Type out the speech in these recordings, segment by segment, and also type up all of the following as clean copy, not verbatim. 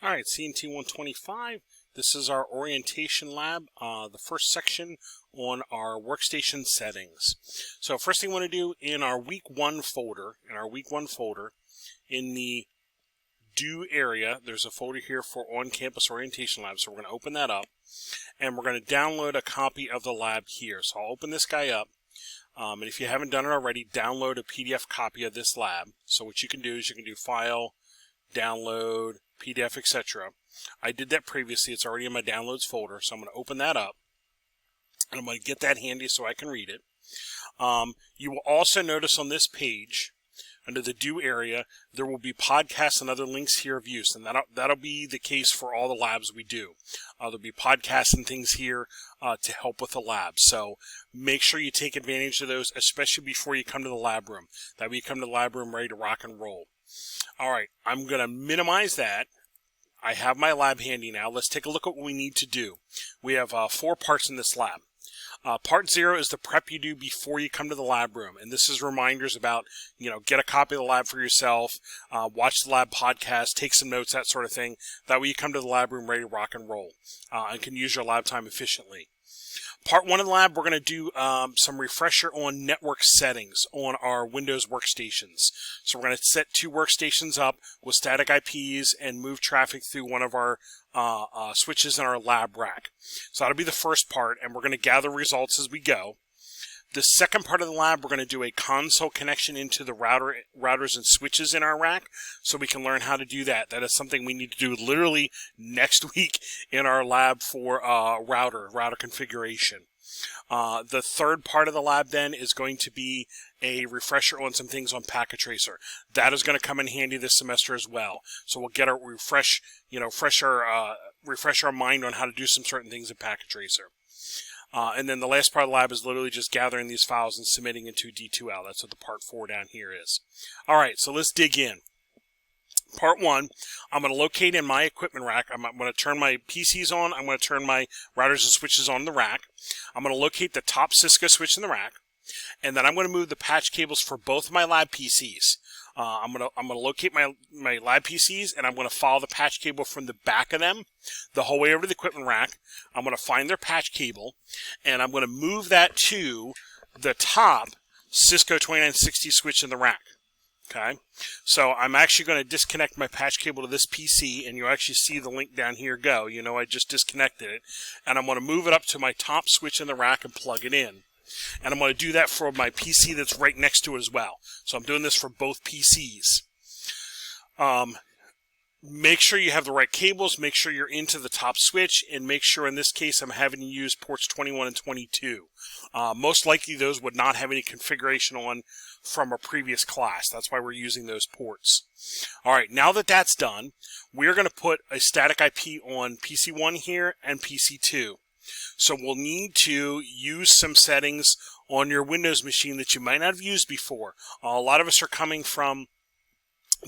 All right, CNT125. This is our orientation lab, the first section on our workstation settings. So first thing we want to do in our week one folder, in the do area, there's a folder here for on-campus orientation lab. So we're going to open that up and we're going to download a copy of the lab here. So I'll open this guy up. And if you haven't done it already, download a PDF copy of this lab. So what you can do is you can do File, Download, PDF, etc. I did that previously. It's already in my downloads folder. So I'm going to open that up. And I'm going to get that handy so I can read it. You will also notice on this page, under the Do area, there will be podcasts and other links here of use, and that'll be the case for all the labs we do. There'll be podcasts and things here to help with the lab, so make sure you take advantage of those, especially before you come to the lab room. That way you come to the lab room ready to rock and roll. All right, I'm going to minimize that. I have my lab handy now. Let's take a look at what we need to do. We have 4 parts in this lab. Part 0 is the prep you do before you come to the lab room, and this is reminders about, get a copy of the lab for yourself, watch the lab podcast, take some notes, that sort of thing. That way you come to the lab room ready to rock and roll and can use your lab time efficiently. Part 1 of the lab, we're going to do some refresher on network settings on our Windows workstations. So we're going to set 2 workstations up with static IPs and move traffic through one of our switches in our lab rack. So that'll be the first part, and we're going to gather results as we go. The second part of the lab, we're going to do a console connection into the routers and switches in our rack, so we can learn how to do that. That is something we need to do literally next week in our lab for router configuration. The third part of the lab then is going to be a refresher on some things on Packet Tracer. That is going to come in handy this semester as well. So we'll get our refresh our mind on how to do some certain things in Packet Tracer. And then the last part of the lab is literally just gathering these files and submitting into D2L. That's what the part 4 down here is. All right, so let's dig in. Part 1, I'm going to locate in my equipment rack. I'm going to turn my PCs on. I'm going to turn my routers and switches on the rack. I'm going to locate the top Cisco switch in the rack. And then I'm going to move the patch cables for both of my lab PCs. I'm going to locate my lab PCs, and I'm going to follow the patch cable from the back of them the whole way over to the equipment rack. I'm going to find their patch cable, and I'm going to move that to the top Cisco 2960 switch in the rack. Okay, so I'm actually going to disconnect my patch cable to this PC, and you'll actually see the link down here go. I just disconnected it, and I'm going to move it up to my top switch in the rack and plug it in. And I'm going to do that for my PC that's right next to it as well. So I'm doing this for both PCs. Make sure you have the right cables, make sure you're into the top switch, and make sure in this case I'm having to use ports 21 and 22. Most likely those would not have any configuration on from a previous class. That's why we're using those ports. Alright, now that that's done, we're going to put a static IP on PC1 here and PC2. So we'll need to use some settings on your Windows machine that you might not have used before. A lot of us are coming from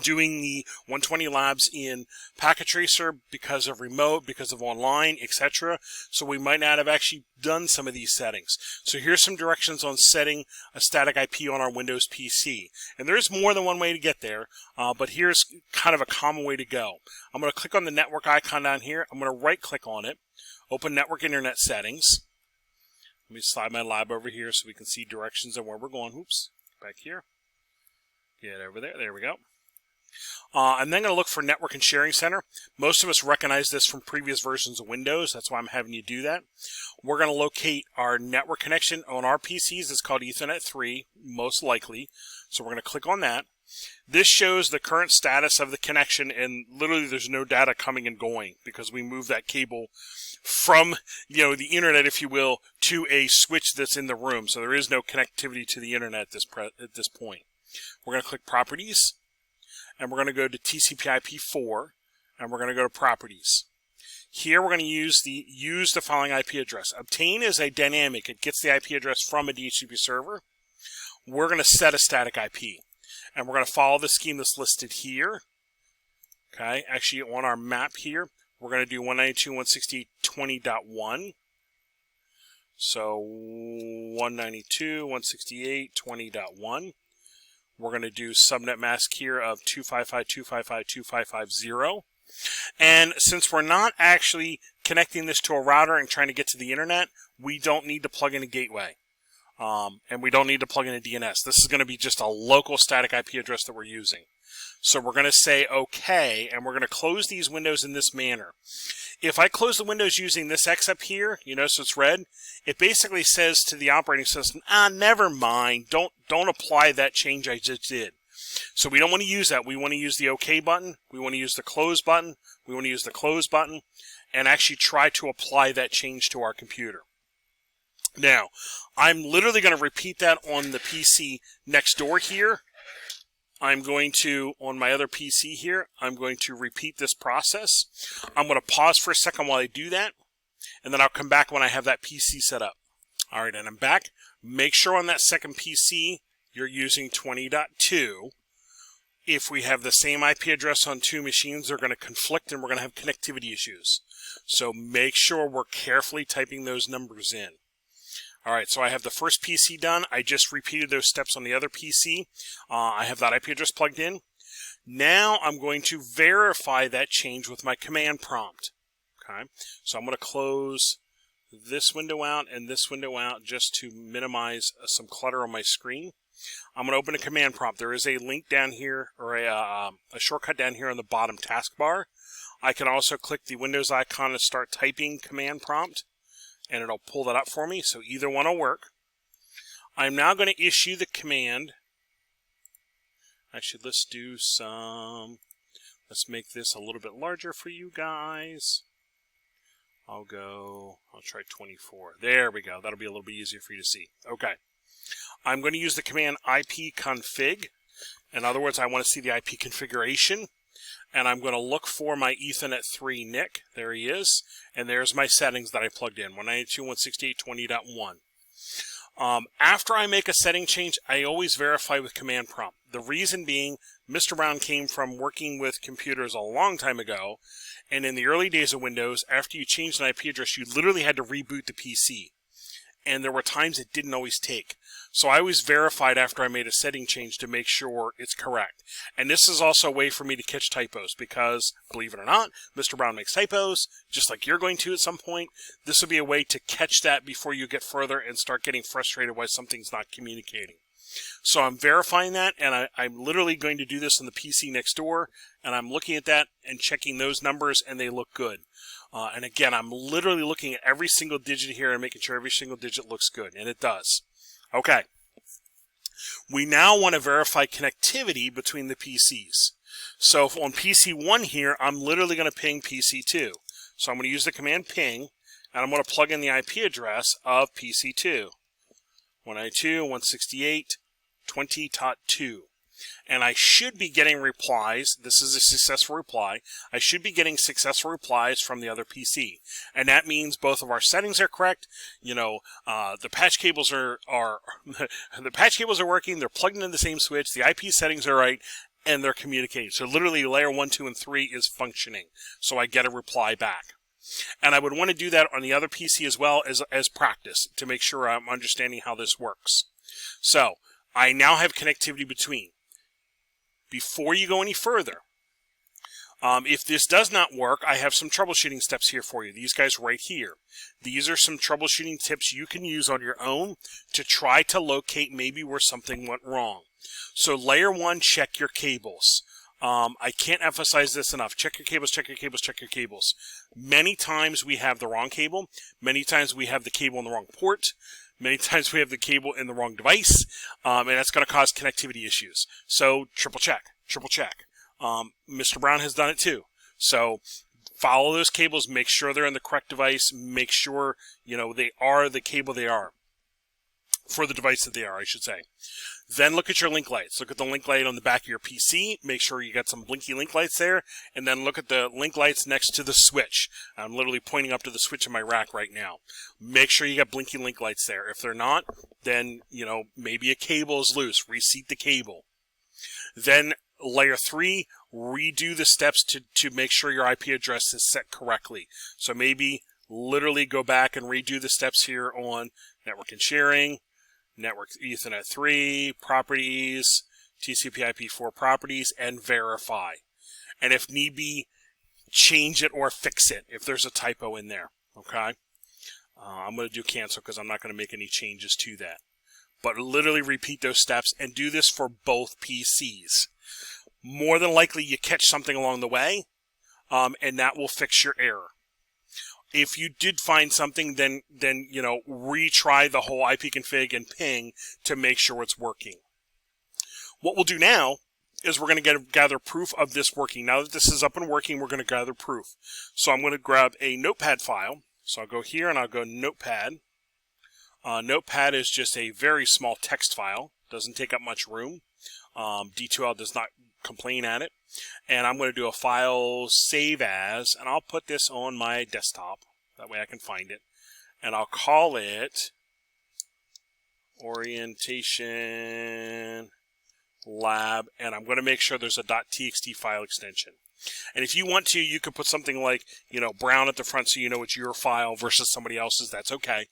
doing the 120 labs in Packet Tracer because of remote, because of online, etc. So we might not have actually done some of these settings. So here's some directions on setting a static IP on our Windows PC. And there's more than one way to get there, but here's kind of a common way to go. I'm going to click on the network icon down here. I'm going to right click on it. Open Network Internet Settings. Let me slide my lab over here so we can see directions on where we're going. Oops, back here. Get over there. There we go. I'm then going to look for Network and Sharing Center. Most of us recognize this from previous versions of Windows. That's why I'm having you do that. We're going to locate our network connection on our PCs. It's called Ethernet 3, most likely. So we're going to click on that. This shows the current status of the connection, and literally there's no data coming and going because we moved that cable from, the internet, if you will, to a switch that's in the room. So there is no connectivity to the internet at this point. We're going to click Properties, and we're going to go to TCP/IP4, and we're going to go to Properties. Here we're going to use the following IP address. Obtain is a dynamic. It gets the IP address from a DHCP server. We're going to set a static IP. And we're going to follow the scheme that's listed here. Okay, actually on our map here, we're going to do 192.168.20.1. So 192.168.20.1. We're going to do subnet mask here of 255.255.255.0. And since we're not actually connecting this to a router and trying to get to the internet, we don't need to plug in a gateway. And we don't need to plug in a DNS. This is going to be just a local static IP address that we're using. So we're going to say OK, and we're going to close these windows in this manner. If I close the windows using this X up here, you notice it's red, it basically says to the operating system, never mind, don't apply that change I just did. So we don't want to use that. We want to use the OK button, we want to use the close button, we want to use the close button, and actually try to apply that change to our computer. Now, I'm literally going to repeat that on the PC next door here. I'm going to, on my other PC here, I'm going to repeat this process. I'm going to pause for a second while I do that, and then I'll come back when I have that PC set up. All right, and I'm back. Make sure on that second PC you're using 20.2. If we have the same IP address on two machines, they're going to conflict and we're going to have connectivity issues. So make sure we're carefully typing those numbers in. All right, so I have the first PC done. I just repeated those steps on the other PC. I have that IP address plugged in. Now I'm going to verify that change with my command prompt. Okay, so I'm going to close this window out and this window out just to minimize some clutter on my screen. I'm going to open a command prompt. There is a link down here, or a shortcut down here on the bottom taskbar. I can also click the Windows icon and start typing command prompt, and it'll pull that up for me, so either one will work. I'm now going to issue the command. Actually, let's make this a little bit larger for you guys. I'll try 24. There we go. That'll be a little bit easier for you to see. Okay. I'm going to use the command ipconfig. In other words, I want to see the IP configuration. And I'm going to look for my Ethernet 3 NIC. There he is. And there's my settings that I plugged in, 192.168.20.1. After I make a setting change, I always verify with command prompt. The reason being, Mr. Brown came from working with computers a long time ago, and in the early days of Windows, after you changed an IP address, you literally had to reboot the PC. And there were times it didn't always take. So I always verified after I made a setting change to make sure it's correct. And this is also a way for me to catch typos because, believe it or not, Mr. Brown makes typos, just like you're going to at some point. This will be a way to catch that before you get further and start getting frustrated why something's not communicating. So I'm verifying that, and I'm literally going to do this on the PC next door, and I'm looking at that and checking those numbers, and they look good. And again, I'm literally looking at every single digit here and making sure every single digit looks good, and it does. Okay. We now want to verify connectivity between the PCs. So on PC 1 here, I'm literally going to ping PC 2. So I'm going to use the command ping, and I'm going to plug in the IP address of PC 2. 192.168.20.2. And I should be getting replies. This is a successful reply. I should be getting successful replies from the other PC. And that means both of our settings are correct. You know, the patch cables are the patch cables are working. They're plugged into the same switch. The IP settings are right, and they're communicating. So literally layer 1, 2, and 3 is functioning. So I get a reply back. And I would want to do that on the other PC as well as practice to make sure I'm understanding how this works. So I now have connectivity between. Before you go any further, if this does not work, I have some troubleshooting steps here for you. These guys right here. These are some troubleshooting tips you can use on your own to try to locate maybe where something went wrong. So layer 1, check your cables. I can't emphasize this enough. Check your cables, check your cables, check your cables. Many times we have the wrong cable. Many times we have the cable in the wrong port. Many times we have the cable in the wrong device, and that's going to cause connectivity issues. So triple check, triple check. Mr. Brown has done it too. So follow those cables, make sure they're in the correct device, make sure, you know, they are the cable they are. For the device that they are, I should say. Then look at your link lights. Look at the link light on the back of your PC. Make sure you got some blinky link lights there. And then look at the link lights next to the switch. I'm literally pointing up to the switch in my rack right now. Make sure you got blinky link lights there. If they're not, then, you know, maybe a cable is loose. Reseat the cable. Then layer 3, redo the steps to make sure your IP address is set correctly. So maybe literally go back and redo the steps here on network and sharing, network Ethernet 3, properties, TCP/IP4 properties, and verify. And if need be, change it or fix it if there's a typo in there. Okay, I'm going to do cancel because I'm not going to make any changes to that. But literally repeat those steps and do this for both PCs. More than likely you catch something along the way, and that will fix your error. If you did find something, then retry the whole ipconfig and ping to make sure it's working. What we'll do now is we're going to gather proof of this working. Now that this is up and working, we're going to gather proof. So I'm going to grab a notepad file. So I'll go here and I'll go notepad. Notepad is just a very small text file. Doesn't take up much room. D2L does not complain at it. And I'm going to do a file save as, and I'll put this on my desktop. That way I can find it. And I'll call it orientation lab, and I'm going to make sure there's a .txt file extension. And if you want to, you could put something like, brown at the front so you know it's your file versus somebody else's. That's okay.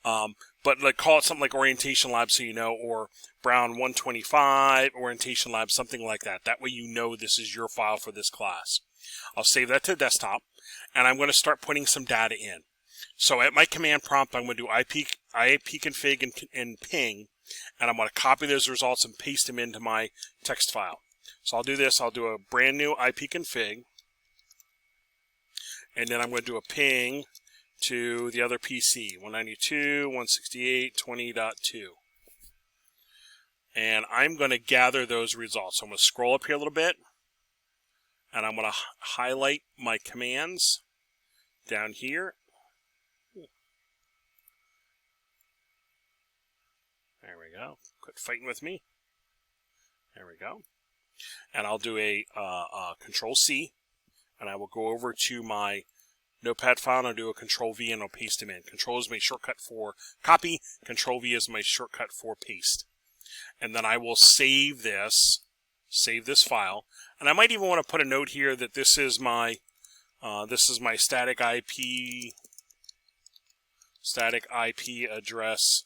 But call it something like orientation lab so you know, or brown 125 orientation lab, something like that. That way you know this is your file for this class. I'll save that to the desktop, and I'm going to start putting some data in. So at my command prompt, I'm going to do ipconfig and ping, and I'm going to copy those results and paste them into my text file. So I'll do this. I'll do a brand new ipconfig, and then I'm going to do a ping to the other PC, 192.168.20.2. And I'm going to gather those results. So I'm going to scroll up here a little bit, and I'm going to highlight my commands down here. There we go. Quit fighting with me. There we go. And I'll do a Control C, and I will go over to my notepad file, and I'll do a Control V, and I'll paste them in. Control is my shortcut for copy. Control V is my shortcut for paste. And then I will save this file. And I might even want to put a note here that this is my static IP address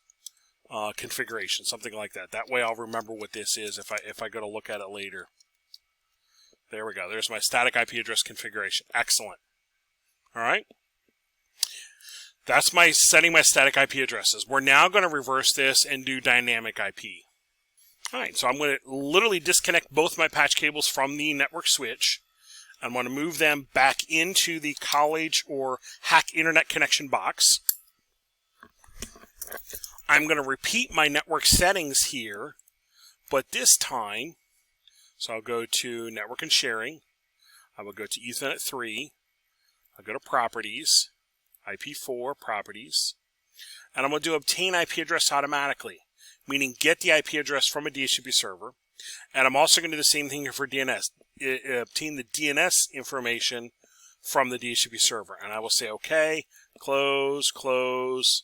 configuration, something like that. That way I'll remember what this is if I go to look at it later. There we go. There's my static IP address configuration. Excellent. All right. That's my setting my static IP addresses. We're now going to reverse this and do dynamic IP. All right, so I'm going to literally disconnect both my patch cables from the network switch. I'm going to move them back into the college or hack internet connection box. I'm going to repeat my network settings here, but this time, so I'll go to network and sharing. I will go to Ethernet 3. I'll go to properties, IP4 properties, and I'm going to do obtain IP address automatically, meaning get the IP address from a DHCP server. And I'm also going to do the same thing here for DNS. Obtain the DNS information from the DHCP server. And I will say, okay, close, close,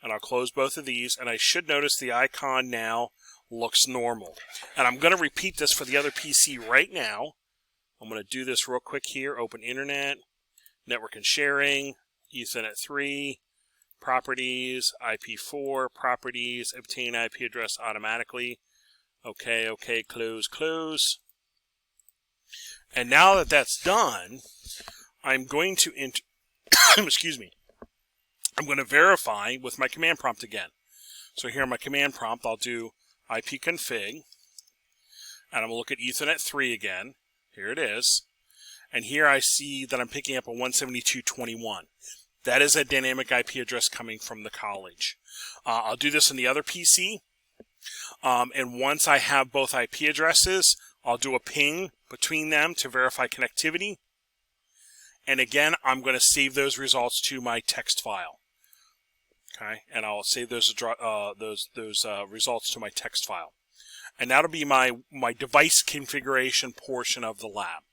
and I'll close both of these. And I should notice the icon now looks normal. And I'm going to repeat this for the other PC right now. I'm going to do this real quick here. Open Internet, Network and Sharing, Ethernet 3, Properties, IP4, Properties, Obtain IP address automatically. Okay, okay, close, close. And now that that's done, I'm going to excuse me. I'm going to verify with my command prompt again. So here on my command prompt, I'll do ipconfig, and I'm going to look at Ethernet 3 again. Here it is. And here I see that I'm picking up a 172.21. That is a dynamic IP address coming from the college. I'll do this on the other PC. And once I have both IP addresses, I'll do a ping between them to verify connectivity. And again, I'm going to save those results to my text file. Okay, and I'll save those results to my text file. And that'll be my device configuration portion of the lab.